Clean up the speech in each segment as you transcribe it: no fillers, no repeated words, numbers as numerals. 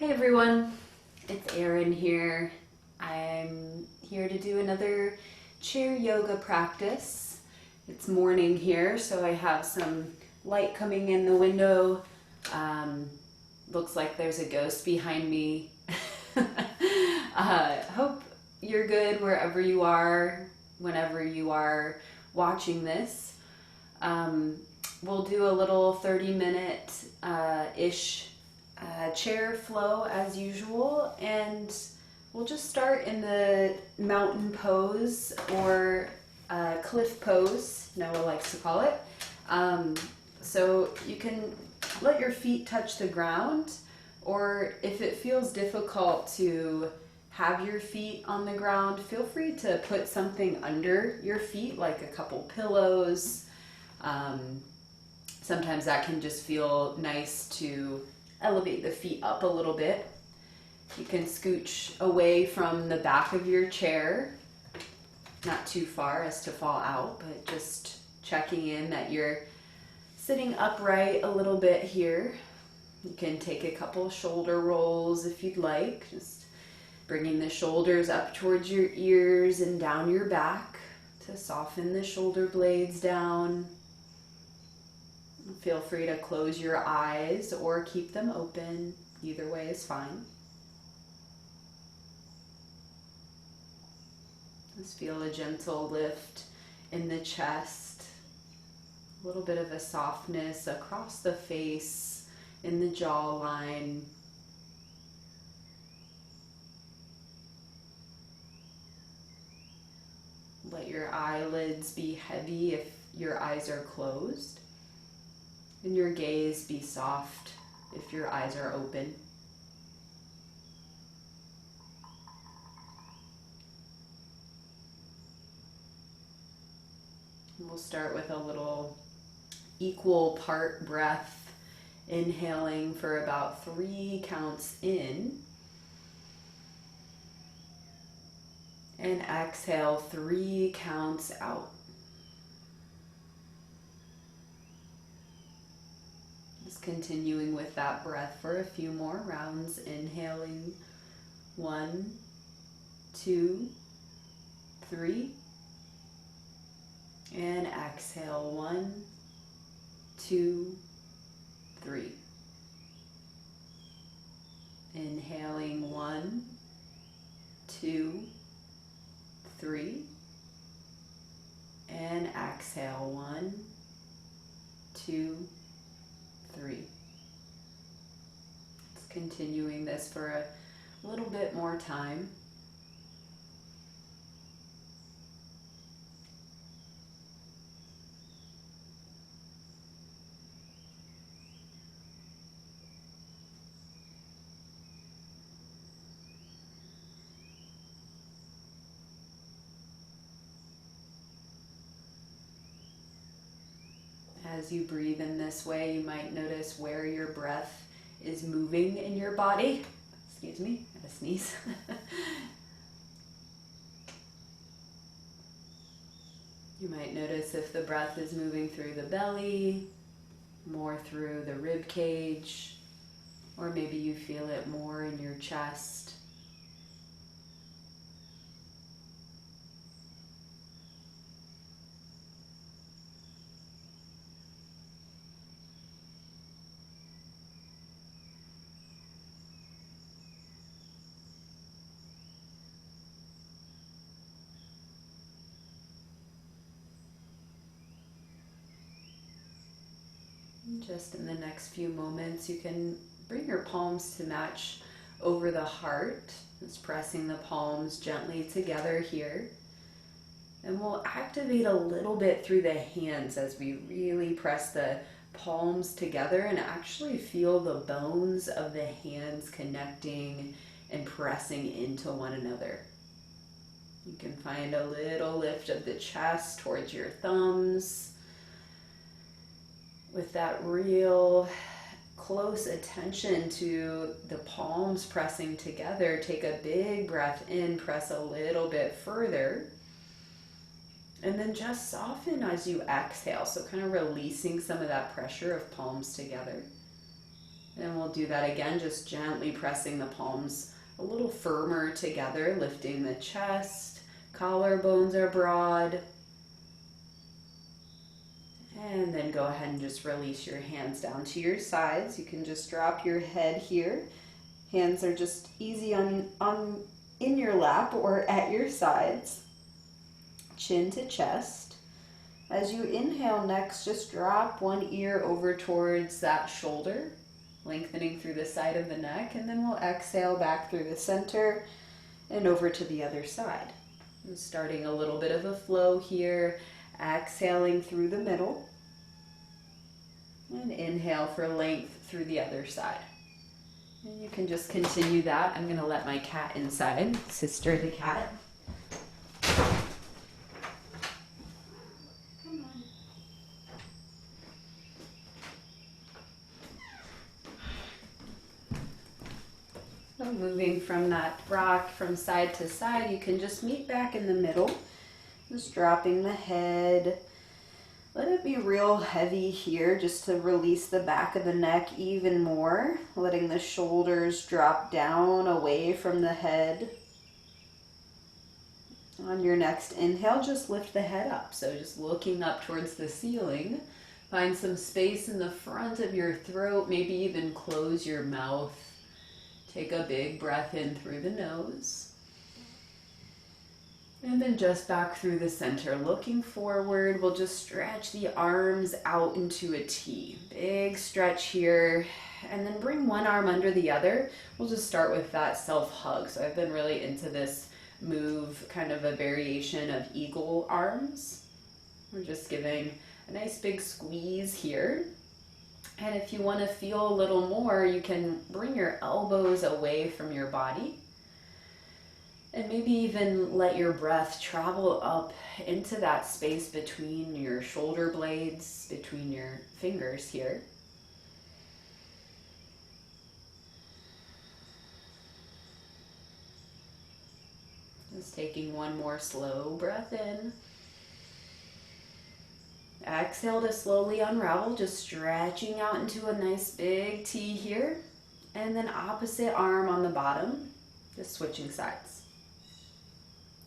Hey everyone, it's Erin here. I'm here to do another chair yoga practice. It's morning here, so I have some light coming in the window. Looks like there's a ghost behind me. Hope you're good wherever you are, whenever you are watching this. We'll do a little 30-minute-ish chair flow as usual, and we'll just start in the mountain pose or cliff pose, Noah likes to call it. So you can let your feet touch the ground, or if it feels difficult to have your feet on the ground, feel free to put something under your feet, like a couple pillows. Sometimes that can just feel nice to elevate the feet up a little bit. You can scooch away from the back of your chair, not too far as to fall out, but just checking in that you're sitting upright a little bit here. You can take a couple shoulder rolls if you'd like, just bringing the shoulders up towards your ears and down your back to soften the shoulder blades down. Feel free to close your eyes or keep them open. Either way is fine. Just feel a gentle lift in the chest. A little bit of a softness across the face, in the jawline. Let your eyelids be heavy if your eyes are closed. And your gaze be soft if your eyes are open. We'll start with a little equal part breath, inhaling for about 3 counts in. And exhale 3 counts out. Continuing with that breath for a few more rounds, inhaling 1, 2, 3, and exhale 1, 2, 3. Inhaling 1, 2, 3, and exhale 1, 2, 3. It's continuing this for a little bit more time. As you breathe in this way, you might notice where your breath is moving in your body. Excuse me, I had a sneeze. You might notice if the breath is moving through the belly, more through the rib cage, or maybe you feel it more in your chest. Just in the next few moments, you can bring your palms to match over the heart. Just pressing the palms gently together here. And we'll activate a little bit through the hands as we really press the palms together and actually feel the bones of the hands connecting and pressing into one another. You can find a little lift of the chest towards your thumbs. With that real close attention to the palms pressing together, take a big breath in, press a little bit further, and then just soften as you exhale. So kind of releasing some of that pressure of palms together. And we'll do that again, just gently pressing the palms a little firmer together, lifting the chest, collarbones are broad. And then go ahead and just release your hands down to your sides. You can just drop your head here. Hands are just easy in your lap or at your sides. Chin to chest. As you inhale next, just drop one ear over towards that shoulder, lengthening through the side of the neck, and then we'll exhale back through the center and over to the other side. I'm starting a little bit of a flow here, exhaling through the middle, and inhale for length through the other side. And you can just continue that. I'm going to let my cat inside, sister the cat. So moving from that rock from side to side, you can just meet back in the middle. Just dropping the head. Let it be real heavy here just to release the back of the neck even more. Letting the shoulders drop down away from the head. On your next inhale, just lift the head up. So just looking up towards the ceiling. Find some space in the front of your throat. Maybe even close your mouth. Take a big breath in through the nose. And then just back through the center. Looking forward, we'll just stretch the arms out into a T. Big stretch here. And then bring one arm under the other. We'll just start with that self-hug. So I've been really into this move, kind of a variation of eagle arms. We're just giving a nice big squeeze here. And if you want to feel a little more, you can bring your elbows away from your body. And maybe even let your breath travel up into that space between your shoulder blades, between your fingers here. Just taking one more slow breath in. Exhale to slowly unravel, just stretching out into a nice big T here. And then opposite arm on the bottom, just switching sides.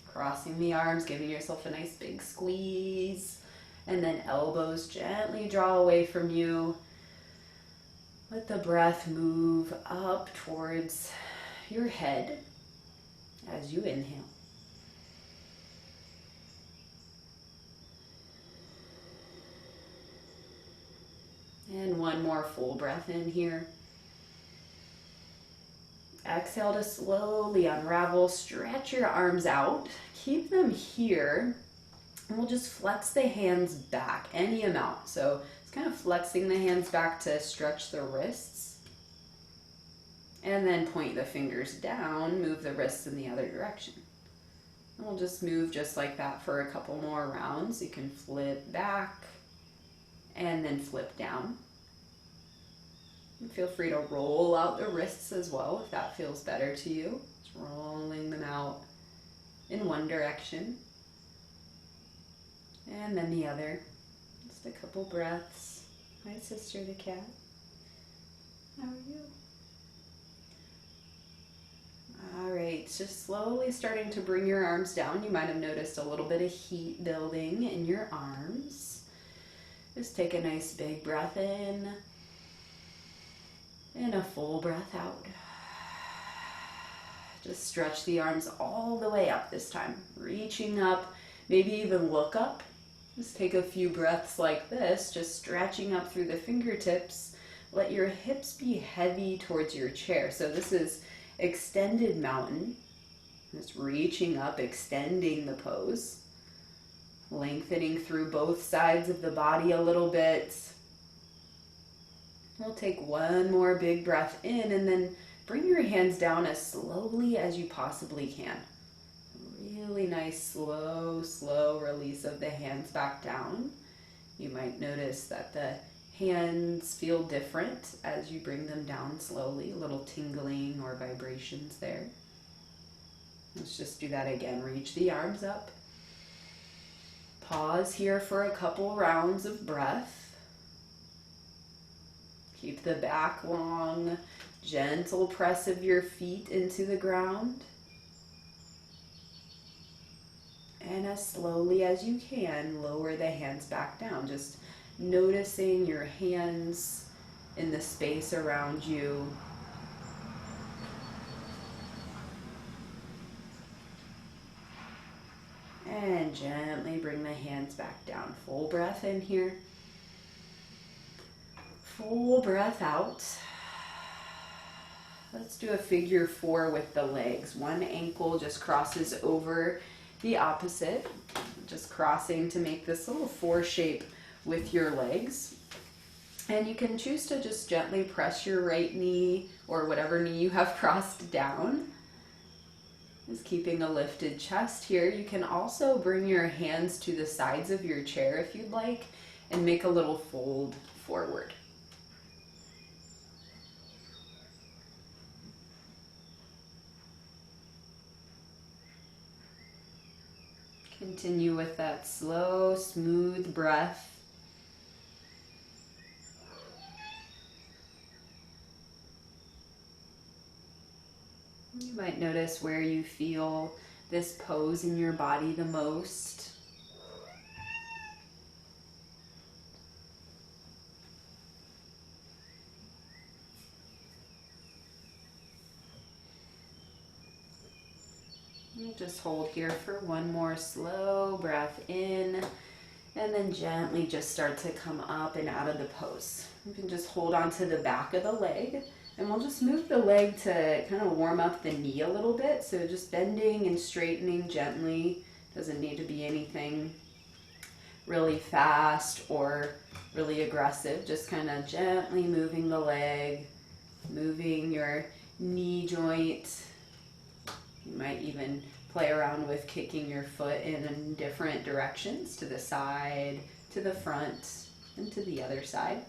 Crossing the arms, giving yourself a nice big squeeze. And then elbows gently draw away from you. Let the breath move up towards your head as you inhale. And one more full breath in here. Exhale to slowly unravel. Stretch your arms out. Keep them here. And we'll just flex the hands back, any amount. So it's kind of flexing the hands back to stretch the wrists. And then point the fingers down, move the wrists in the other direction. And we'll just move just like that for a couple more rounds. You can flip back and then flip down. And feel free to roll out the wrists as well if that feels better to you. Just rolling them out in one direction. And then the other. Just a couple breaths. Hi, sister the cat. How are you? All right, just slowly starting to bring your arms down. You might have noticed a little bit of heat building in your arms. Just take a nice big breath in and a full breath out. Just stretch the arms all the way up this time, reaching up, maybe even look up. Just take a few breaths like this, just stretching up through the fingertips. Let your hips be heavy towards your chair. So this is extended mountain. Just reaching up, extending the pose. Lengthening through both sides of the body a little bit. We'll take one more big breath in and then bring your hands down as slowly as you possibly can. Really nice, slow release of the hands back down. You might notice that the hands feel different as you bring them down slowly, a little tingling or vibrations there. Let's just do that again. Reach the arms up. Pause here for a couple rounds of breath. Keep the back long, gentle press of your feet into the ground. And as slowly as you can, lower the hands back down. Just noticing your hands in the space around you. And gently bring the hands back down. Full breath in here. Full breath out. Let's do a figure 4 with the legs. One ankle just crosses over the opposite, just crossing to make this little 4 shape with your legs. And you can choose to just gently press your right knee or whatever knee you have crossed down. Just keeping a lifted chest here. You can also bring your hands to the sides of your chair if you'd like and make a little fold forward. Continue with that slow, smooth breath. You might notice where you feel this pose in your body the most. You just hold here for one more slow breath in, and then gently just start to come up and out of the pose. You can just hold on to the back of the leg, and we'll just move the leg to kind of warm up the knee a little bit. So just bending and straightening gently. Doesn't need to be anything really fast or really aggressive. Just kind of gently moving the leg, moving your knee joint. You might even play around with kicking your foot in different directions, to the side, to the front, and to the other side.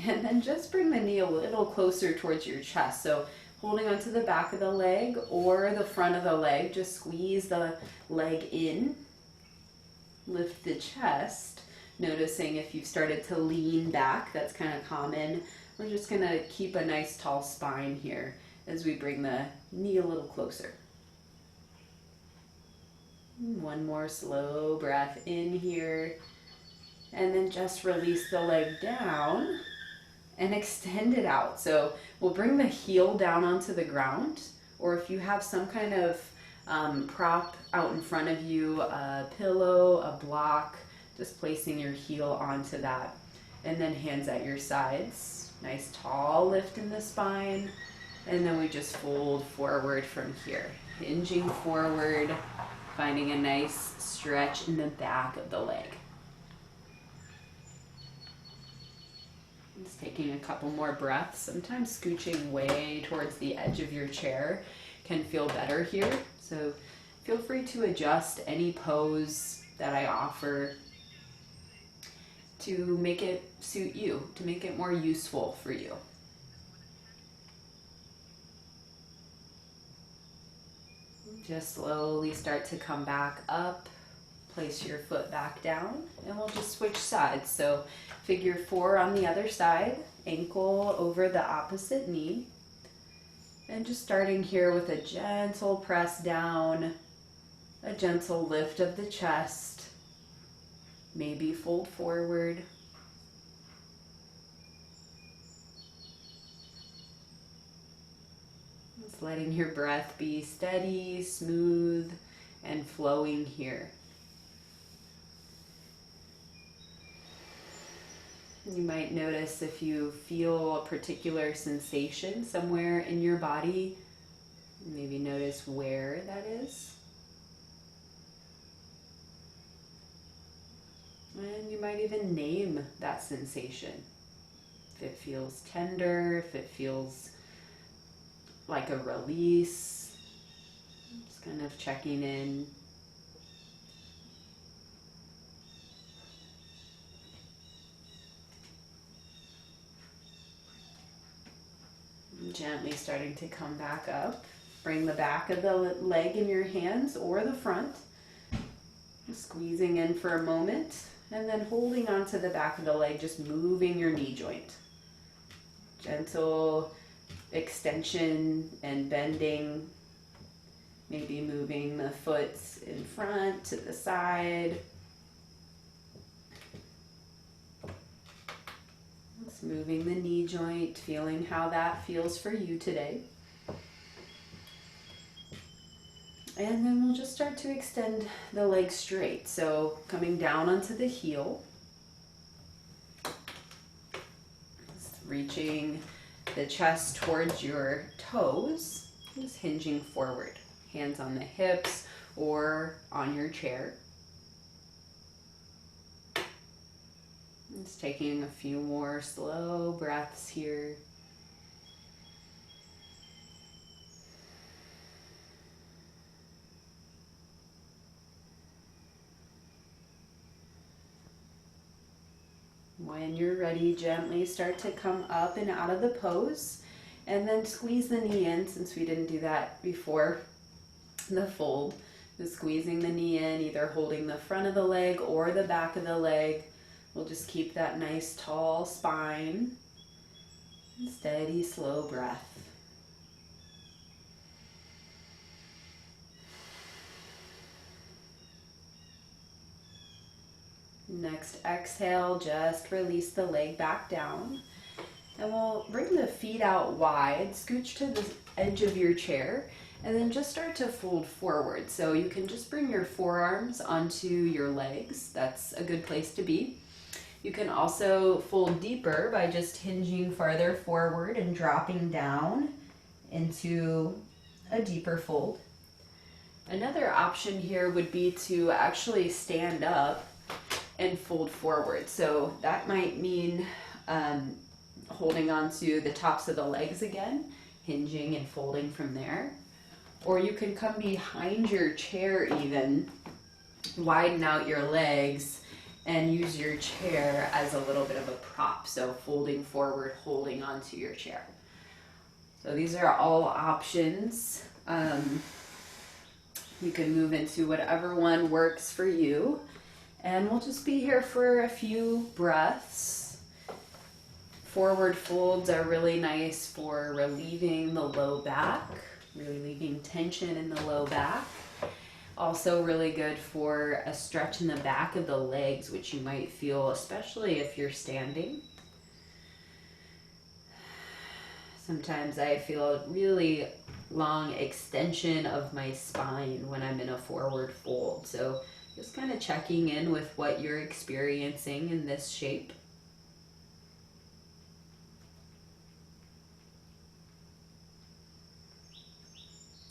And then just bring the knee a little closer towards your chest. So holding onto the back of the leg or the front of the leg, just squeeze the leg in, lift the chest, noticing if you've started to lean back. That's kind of common. We're just going to keep a nice tall spine here as we bring the knee a little closer. One more slow breath in here, and then just release the leg down and extend it out. So we'll bring the heel down onto the ground, or if you have some kind of prop out in front of you, a pillow, a block, just placing your heel onto that, and then hands at your sides. Nice tall lift in the spine, and then we just fold forward from here, hinging forward, finding a nice stretch in the back of the leg. Just taking a couple more breaths. Sometimes scooching way towards the edge of your chair can feel better here, so feel free to adjust any pose that I offer to make it suit you, to make it more useful for you. Just slowly start to come back up, place your foot back down, and we'll just switch sides. So figure 4 on the other side, ankle over the opposite knee, and just starting here with a gentle press down, a gentle lift of the chest, maybe fold forward. Just letting your breath be steady, smooth, and flowing here. You might notice if you feel a particular sensation somewhere in your body, maybe notice where that is. And you might even name that sensation. If it feels tender, if it feels like a release, just kind of checking in. Gently starting to come back up. Bring the back of the leg in your hands or the front. Squeezing in for a moment. And then holding onto the back of the leg, just moving your knee joint. Gentle extension and bending. Maybe moving the foot in front to the side. Just moving the knee joint, feeling how that feels for you today. And then we'll just start to extend the leg straight. So coming down onto the heel. Just reaching the chest towards your toes. Just hinging forward. Hands on the hips or on your chair. Just taking a few more slow breaths here. When you're ready, gently start to come up and out of the pose, and then squeeze the knee in, since we didn't do that before the fold. Just squeezing the knee in, either holding the front of the leg or the back of the leg. We'll just keep that nice tall spine. Steady, slow breath. Next exhale, just release the leg back down. And we'll bring the feet out wide, scooch to the edge of your chair, and then just start to fold forward. So you can just bring your forearms onto your legs. That's a good place to be. You can also fold deeper by just hinging farther forward and dropping down into a deeper fold. Another option here would be to actually stand up and fold forward. So that might mean holding onto the tops of the legs again, hinging and folding from there. Or you can come behind your chair even, widen out your legs, and use your chair as a little bit of a prop. So folding forward, holding onto your chair. So these are all options. You can move into whatever one works for you. And we'll just be here for a few breaths. Forward folds are really nice for relieving the low back, relieving tension in the low back. Also really good for a stretch in the back of the legs, which you might feel, especially if you're standing. Sometimes I feel a really long extension of my spine when I'm in a forward fold. So just kind of checking in with what you're experiencing in this shape.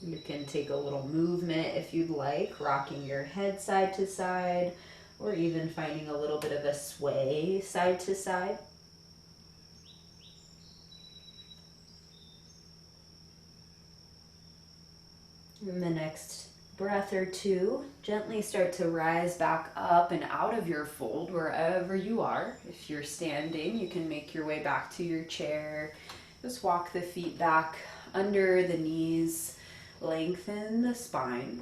You can take a little movement if you'd like, rocking your head side to side, or even finding a little bit of a sway side to side. In the next breath or two, gently start to rise back up and out of your fold wherever you are. If you're standing, you can make your way back to your chair. Just walk the feet back under the knees. Lengthen the spine.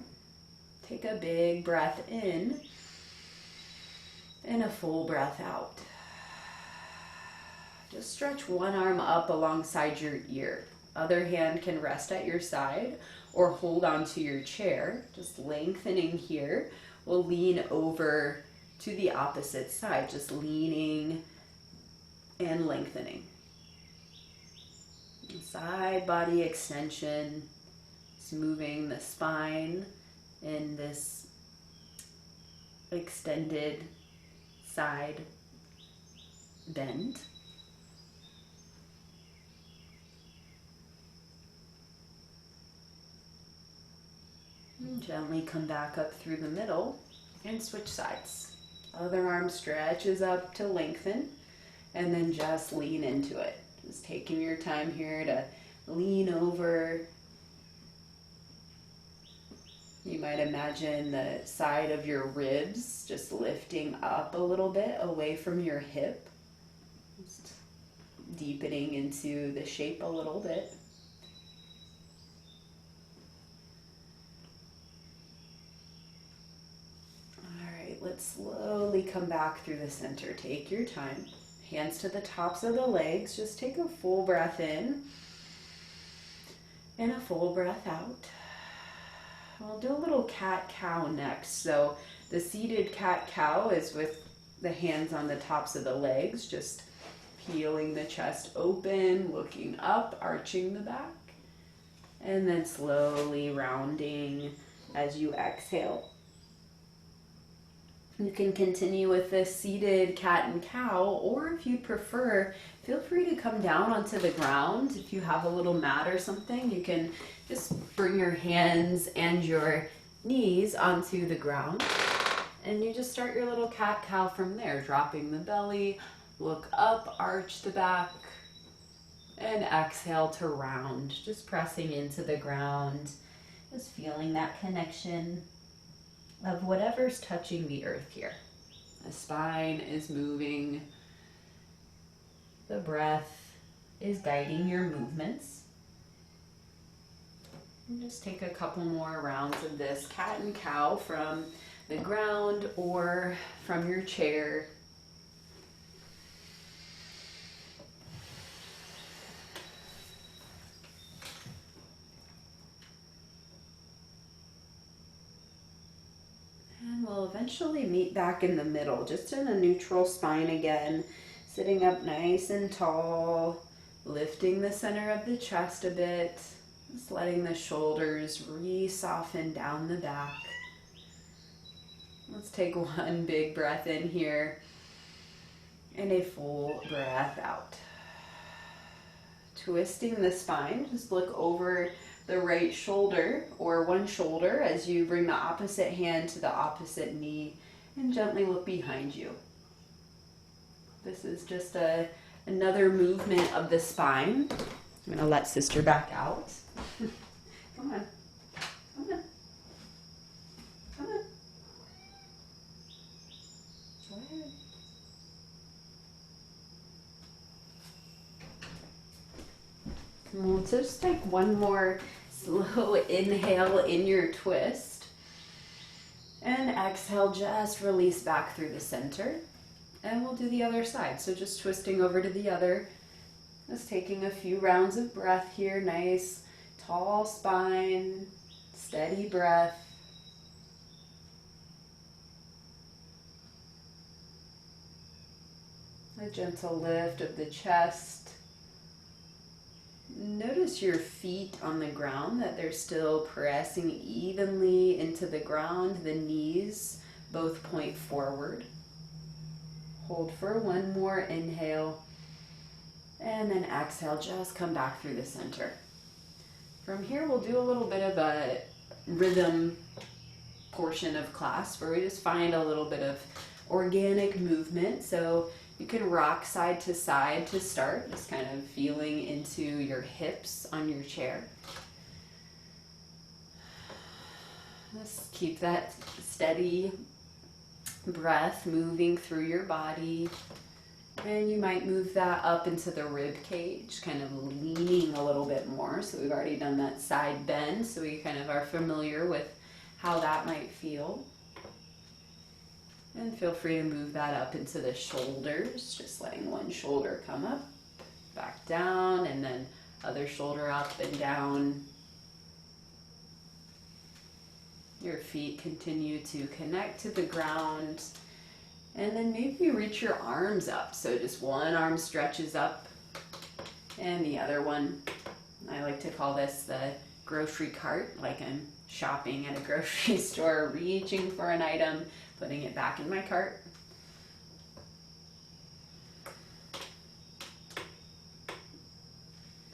Take a big breath in and a full breath out. Just stretch one arm up alongside your ear. Other hand can rest at your side or hold onto your chair. Just lengthening here. We'll lean over to the opposite side, just leaning and lengthening. Side body extension. Moving the spine in this extended side bend. And gently come back up through the middle and switch sides. Other arm stretches up to lengthen, and then just lean into it. Just taking your time here to lean over. You might imagine the side of your ribs just lifting up a little bit away from your hip. Just deepening into the shape a little bit. All right, let's slowly come back through the center. Take your time. Hands to the tops of the legs. Just take a full breath in and a full breath out. We'll do a little cat-cow next. So the seated cat-cow is with the hands on the tops of the legs, just peeling the chest open, looking up, arching the back, and then slowly rounding as you exhale. You can continue with this seated cat and cow, or if you prefer, feel free to come down onto the ground. If you have a little mat or something, you can just bring your hands and your knees onto the ground, and you just start your little cat-cow from there, dropping the belly, look up, arch the back, and exhale to round, just pressing into the ground, just feeling that connection of whatever's touching the earth here. The spine is moving. The breath is guiding your movements. And just take a couple more rounds of this cat and cow from the ground or from your chair. And we'll eventually meet back in the middle, just in a neutral spine again, sitting up nice and tall, lifting the center of the chest a bit, just letting the shoulders re-soften down the back. Let's take one big breath in here and a full breath out. Twisting the spine, just look over the right shoulder or one shoulder as you bring the opposite hand to the opposite knee and gently look behind you. This is just another movement of the spine. I'm going to let sister back out. Come on. Come on. Come on. Go ahead. And we'll just take one more slow inhale in your twist. And exhale, just release back through the center. And we'll do the other side. So just twisting over to the other. Just taking a few rounds of breath here. Nice, tall spine, steady breath. A gentle lift of the chest. Notice your feet on the ground, that they're still pressing evenly into the ground. The knees both point forward. Hold for one more inhale. And then exhale, just come back through the center. From here, we'll do a little bit of a rhythm portion of class where we just find a little bit of organic movement. So you can rock side to start, just kind of feeling into your hips on your chair. Just keep that steady breath moving through your body. And you might move that up into the rib cage, kind of leaning a little bit more. So we've already done that side bend, so we kind of are familiar with how that might feel. And feel free to move that up into the shoulders, just letting one shoulder come up, back down, and then other shoulder up and down. Your feet continue to connect to the ground. And then maybe reach your arms up. So just one arm stretches up and the other one, I like to call this the grocery cart, like I'm shopping at a grocery store, reaching for an item, putting it back in my cart.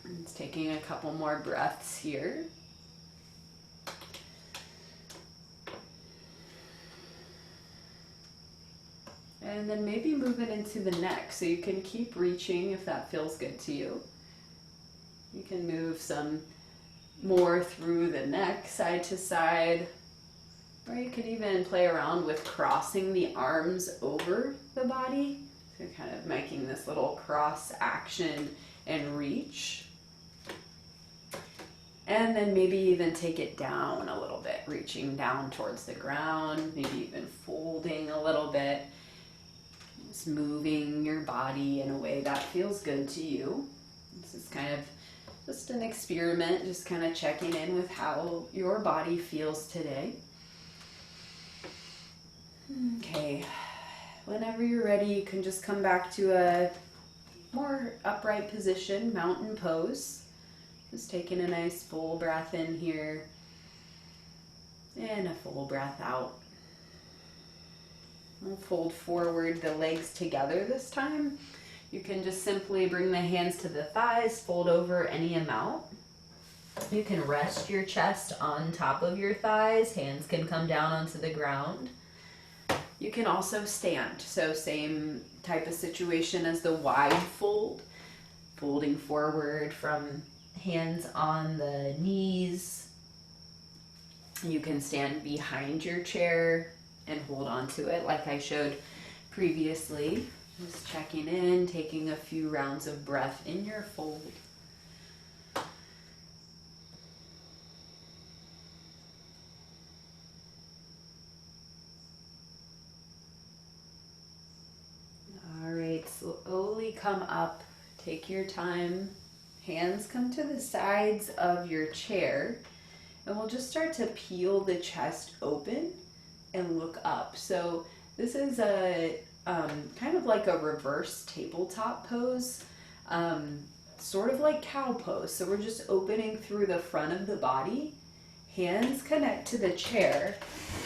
And it's taking a couple more breaths here. And then maybe move it into the neck, so you can keep reaching if that feels good to you. You can move some more through the neck, side to side, or you could even play around with crossing the arms over the body. So kind of making this little cross action and reach. And then maybe even take it down a little bit, reaching down towards the ground, maybe even folding a little bit. Just moving your body in a way that feels good to you. This is kind of just an experiment, just kind of checking in with how your body feels today. Okay, whenever you're ready, you can just come back to a more upright position, mountain pose. Just taking a nice full breath in here and a full breath out. We'll fold forward the legs together this time. You can just simply bring the hands to the thighs, fold over any amount. You can rest your chest on top of your thighs. Hands can come down onto the ground. You can also stand. So same type of situation as the wide fold. Folding forward from hands on the knees. You can stand behind your chair and hold on to it like I showed previously. Just checking in, taking a few rounds of breath in your fold. All right, slowly come up, take your time. Hands come to the sides of your chair, and we'll just start to peel the chest open and look up. So this is a kind of like a reverse tabletop pose, sort of like cow pose. So we're just opening through the front of the body. Hands connect to the chair,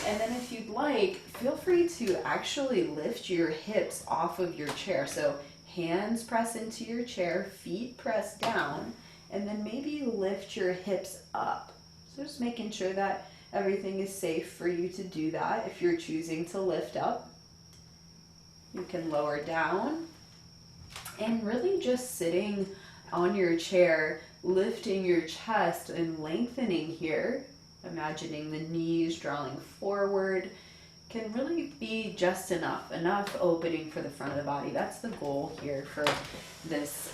and then if you'd like, feel free to actually lift your hips off of your chair. So hands press into your chair, feet press down, and then maybe lift your hips up. So just making sure that everything is safe for you to do that. If you're choosing to lift up, you can lower down, and really just sitting on your chair, lifting your chest and lengthening here, imagining the knees drawing forward, can really be just enough opening for the front of the body. That's the goal here for this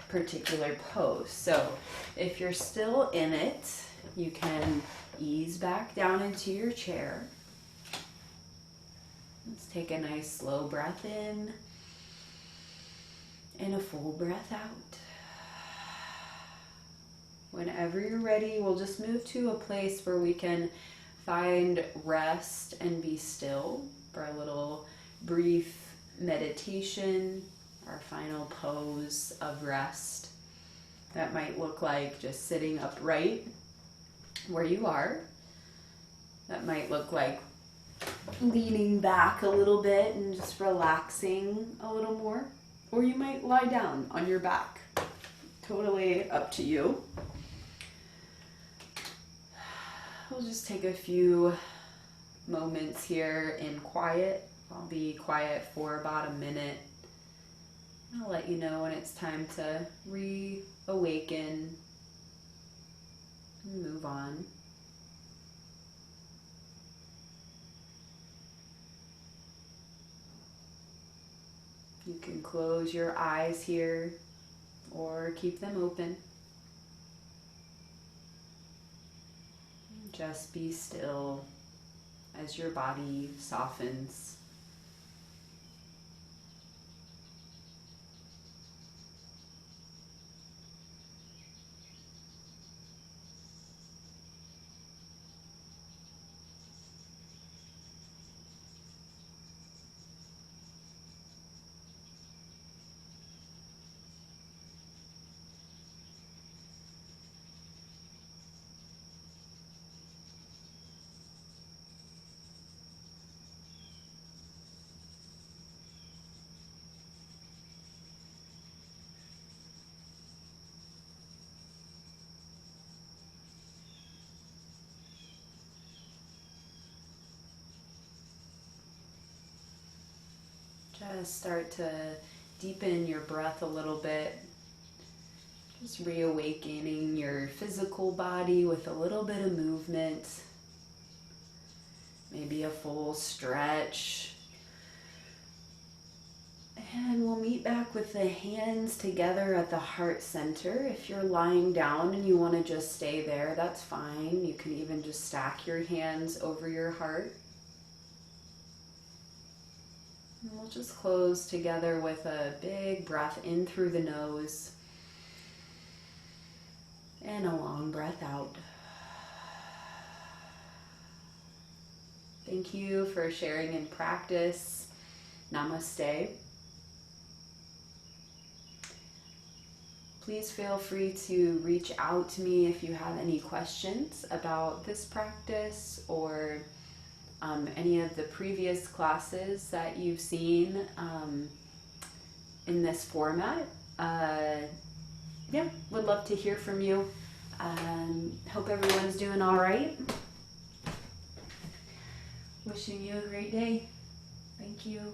particular pose. So if you're still in it, you can ease back down into your chair. Let's take a nice slow breath in and a full breath out. Whenever you're ready, we'll just move to a place where we can find rest and be still for a little brief meditation, our final pose of rest. That might look like just sitting upright where you are. That might look like leaning back a little bit and just relaxing a little more. Or you might lie down on your back. Totally up to you. We'll just take a few moments here in quiet. I'll be quiet for about a minute. I'll let you know when it's time to reawaken and move on. You can close your eyes here or keep them open. Just be still as your body softens. Just start to deepen your breath a little bit. Just reawakening your physical body with a little bit of movement. Maybe a full stretch. And we'll meet back with the hands together at the heart center. If you're lying down and you want to just stay there, that's fine. You can even just stack your hands over your heart. And we'll just close together with a big breath in through the nose and a long breath out. Thank you for sharing in practice. Namaste. Please feel free to reach out to me if you have any questions about this practice or any of the previous classes that you've seen in this format. Yeah, would love to hear from you. Hope everyone's doing all right. Wishing you a great day. Thank you.